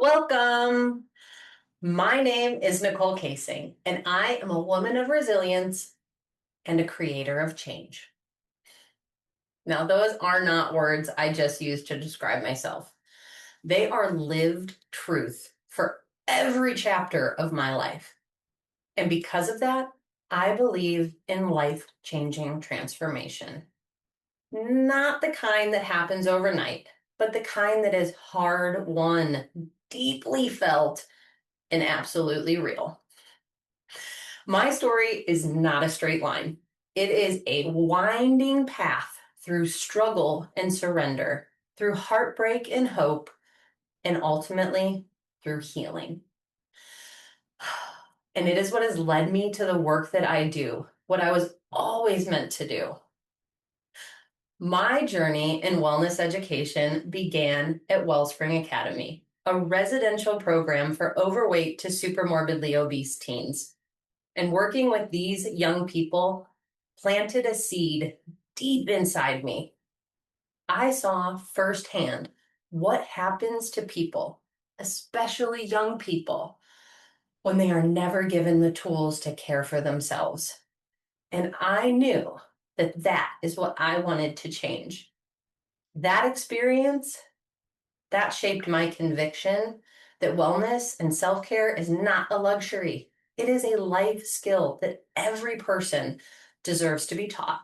Welcome. My name is Nicole Kaysing, and I am a woman of resilience and a creator of change. Now, those are not words I just used to describe myself. They are lived truth for every chapter of my life. And because of that, I believe in life-changing transformation. Not the kind that happens overnight, but the kind that is hard won, deeply felt, and absolutely real. My story is not a straight line. It is a winding path through struggle and surrender, through heartbreak and hope, and ultimately through healing. And it is what has led me to the work that I do, what I was always meant to do. My journey in wellness education began at Wellspring Academy, a residential program for overweight to supermorbidly obese teens. And working with these young people planted a seed deep inside me. I saw firsthand what happens to people, especially young people, when they are never given the tools to care for themselves. And I knew that that is what I wanted to change. That experience, that shaped my conviction that wellness and self-care is not a luxury. It is a life skill that every person deserves to be taught.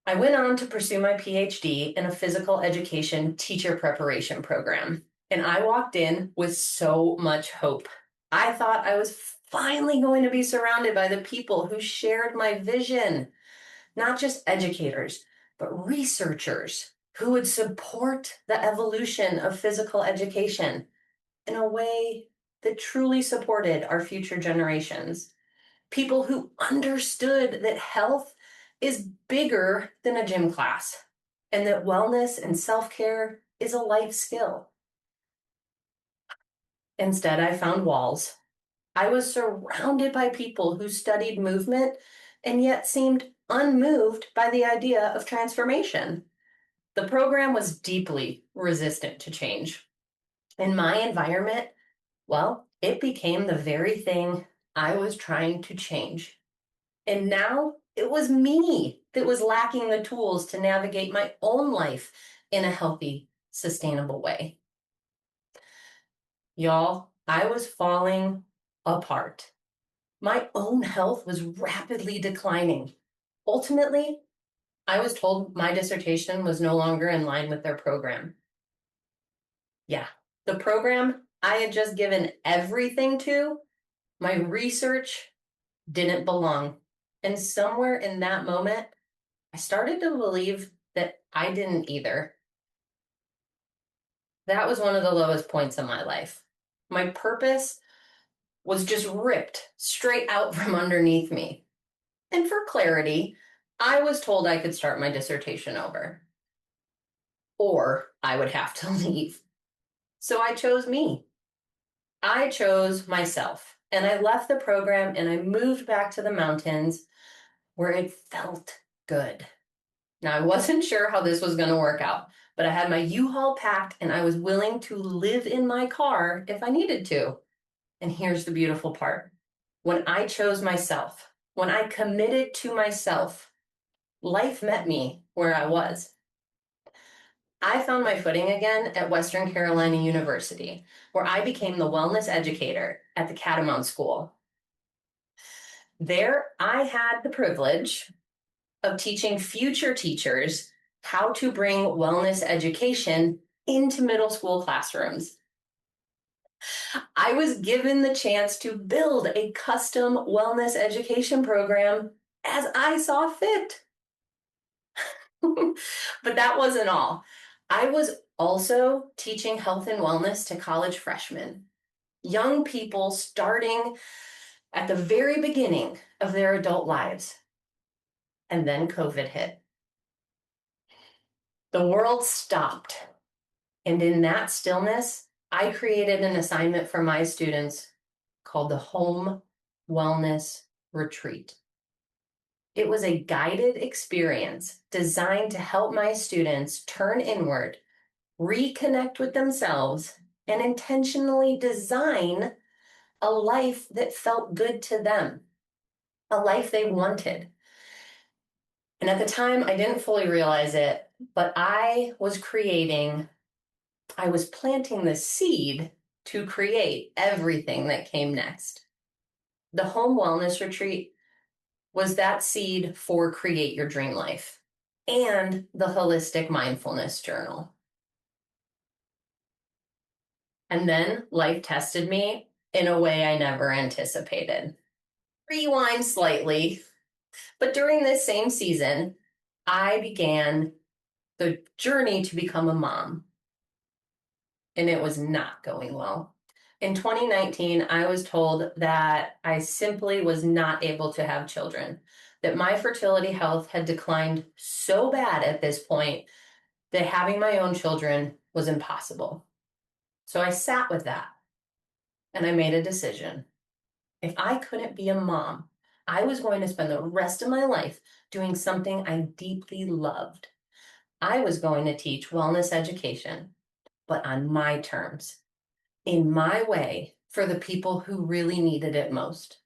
I went on to pursue my PhD in a physical education teacher preparation program, and I walked in with so much hope. I thought I was finally going to be surrounded by the people who shared my vision, not just educators, but researchers who would support the evolution of physical education in a way that truly supported our future generations. People who understood that health is bigger than a gym class and that wellness and self-care is a life skill. Instead, I found walls. I was surrounded by people who studied movement and yet seemed unmoved by the idea of transformation. The program was deeply resistant to change. In my environment, well, it became the very thing I was trying to change. And now it was me that was lacking the tools to navigate my own life in a healthy, sustainable way. Y'all, I was falling apart. My own health was rapidly declining. Ultimately, I was told my dissertation was no longer in line with their program. Yeah, the program I had just given everything to, my research didn't belong. And somewhere in that moment, I started to believe that I didn't either. That was one of the lowest points in my life. My purpose was just ripped straight out from underneath me. And for clarity, I was told I could start my dissertation over, or I would have to leave. So I chose me. I chose myself, and I left the program and I moved back to the mountains where it felt good. Now, I wasn't sure how this was going to work out, but I had my U-Haul packed and I was willing to live in my car if I needed to. And here's the beautiful part. When I chose myself, when I committed to myself, life met me where I was. I found my footing again at Western Carolina University, where I became the wellness educator at the Catamount School. There, I had the privilege of teaching future teachers how to bring wellness education into middle school classrooms. I was given the chance to build a custom wellness education program as I saw fit. But that wasn't all. I was also teaching health and wellness to college freshmen, young people starting at the very beginning of their adult lives. And then COVID hit. The world stopped. And in that stillness, I created an assignment for my students called the Home Wellness Retreat. It was a guided experience designed to help my students turn inward, reconnect with themselves, and intentionally design a life that felt good to them, a life they wanted. And at the time, I didn't fully realize it, but I was planting the seed to create everything that came next. The home wellness retreat was that seed for Create Your Dream Life and the Holistic Mindfulness Journal. And then life tested me in a way I never anticipated. Rewind slightly, but during this same season, I began the journey to become a mom, and it was not going well. In 2019, I was told that I simply was not able to have children, that my fertility health had declined so bad at this point that having my own children was impossible. So I sat with that and I made a decision. If I couldn't be a mom, I was going to spend the rest of my life doing something I deeply loved. I was going to teach wellness education, but on my terms, in my way, for the people who really needed it most.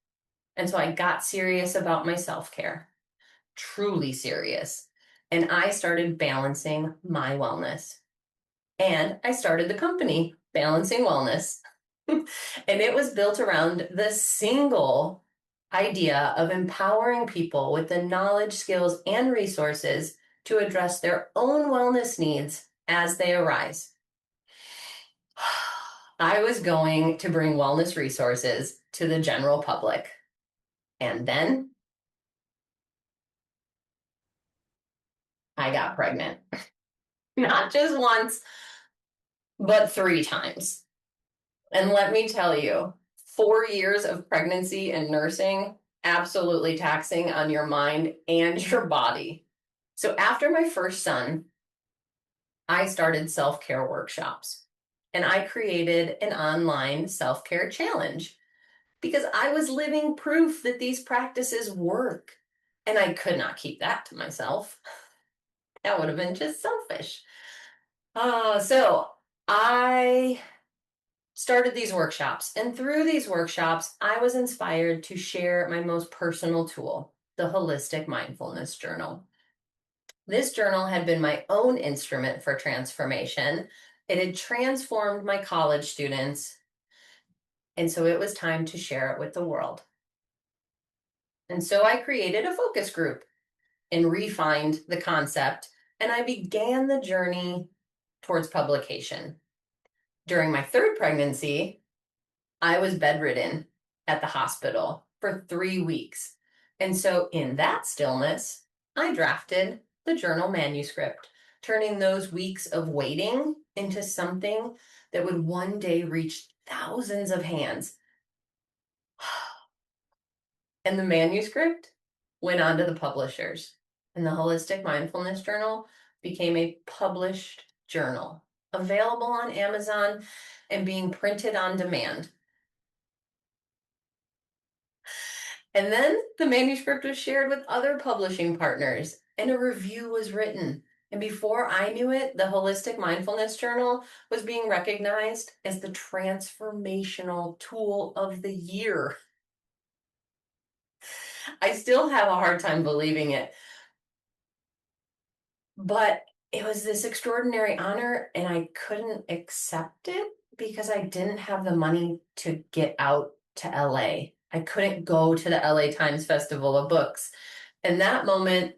And so I got serious about my self-care, truly serious. And I started balancing my wellness. And I started the company, Balancing Wellness. And it was built around the single idea of empowering people with the knowledge, skills, and resources to address their own wellness needs as they arise. I was going to bring wellness resources to the general public. And then I got pregnant. Not just once, but 3 times. And let me tell you, 4 years of pregnancy and nursing, absolutely taxing on your mind and your body. So after my first son, I started self-care workshops and I created an online self-care challenge because I was living proof that these practices work. And I could not keep that to myself. That would have been just selfish. So I started these workshops. And through these workshops, I was inspired to share my most personal tool, the Holistic Mindfulness Journal. This journal had been my own instrument for transformation. It had transformed my college students. And so it was time to share it with the world. And so I created a focus group and refined the concept, and I began the journey towards publication. During my third pregnancy, I was bedridden at the hospital for 3 weeks. And so, in that stillness, I drafted the journal manuscript, turning those weeks of waiting into something that would one day reach thousands of hands. And the manuscript went on to the publishers, and the Holistic Mindfulness Journal became a published journal, available on Amazon and being printed on demand. And then the manuscript was shared with other publishing partners, and a review was written. And before I knew it, the Holistic Mindfulness Journal was being recognized as the transformational tool of the year. I still have a hard time believing it, but it was this extraordinary honor, and I couldn't accept it because I didn't have the money to get out to LA. I couldn't go to the LA Times Festival of Books. And that moment,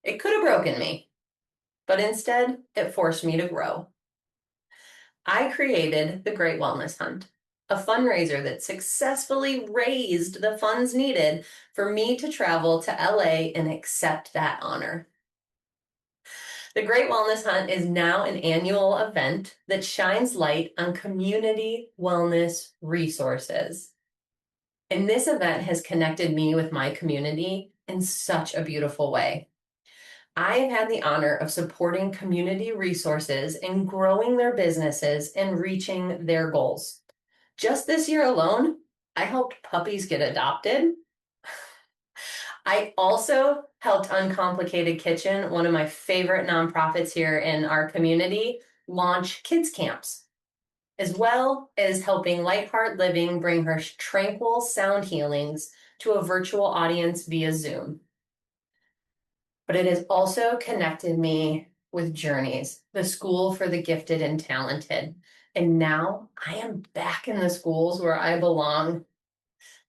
it could have broken me, but instead, it forced me to grow. I created the Great Wellness Hunt, a fundraiser that successfully raised the funds needed for me to travel to LA and accept that honor. The Great Wellness Hunt is now an annual event that shines light on community wellness resources. And this event has connected me with my community in such a beautiful way. I have had the honor of supporting community resources in growing their businesses and reaching their goals. Just this year alone, I helped puppies get adopted. I also helped Uncomplicated Kitchen, one of my favorite nonprofits here in our community, launch kids camps, as well as helping Lightheart Living bring her tranquil sound healings to a virtual audience via Zoom. But it has also connected me with Journeys, the school for the gifted and talented. And now I am back in the schools where I belong.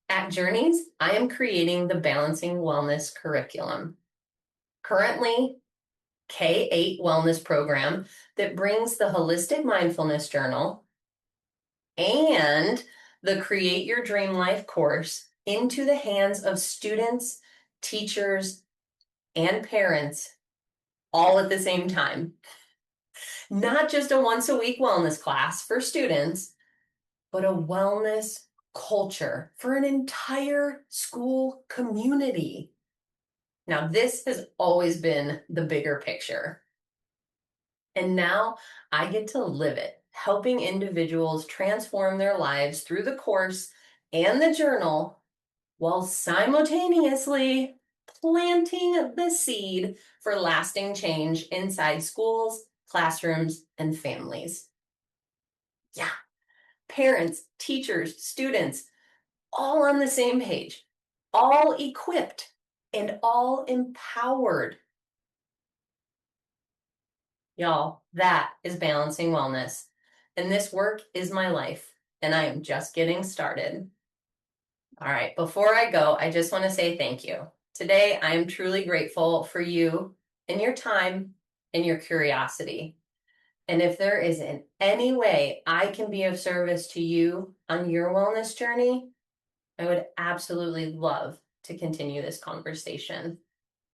At Journeys, I am creating the Balancing Wellness curriculum. Currently, K-8 wellness program that brings the Holistic Mindfulness Journal and the Create Your Dream Life course into the hands of students, teachers, and parents all at the same time. Not just a once a week wellness class for students, but a wellness culture for an entire school community. Now, this has always been the bigger picture. And now I get to live it, helping individuals transform their lives through the course and the journal while simultaneously planting the seed for lasting change inside schools, classrooms, and families. Yeah, parents, teachers, students, all on the same page, all equipped, and all empowered. Y'all, that is balancing wellness. And this work is my life, and I am just getting started. All right, before I go, I just want to say thank you. Today, I am truly grateful for you and your time and your curiosity. And if there is in any way I can be of service to you on your wellness journey, I would absolutely love to continue this conversation.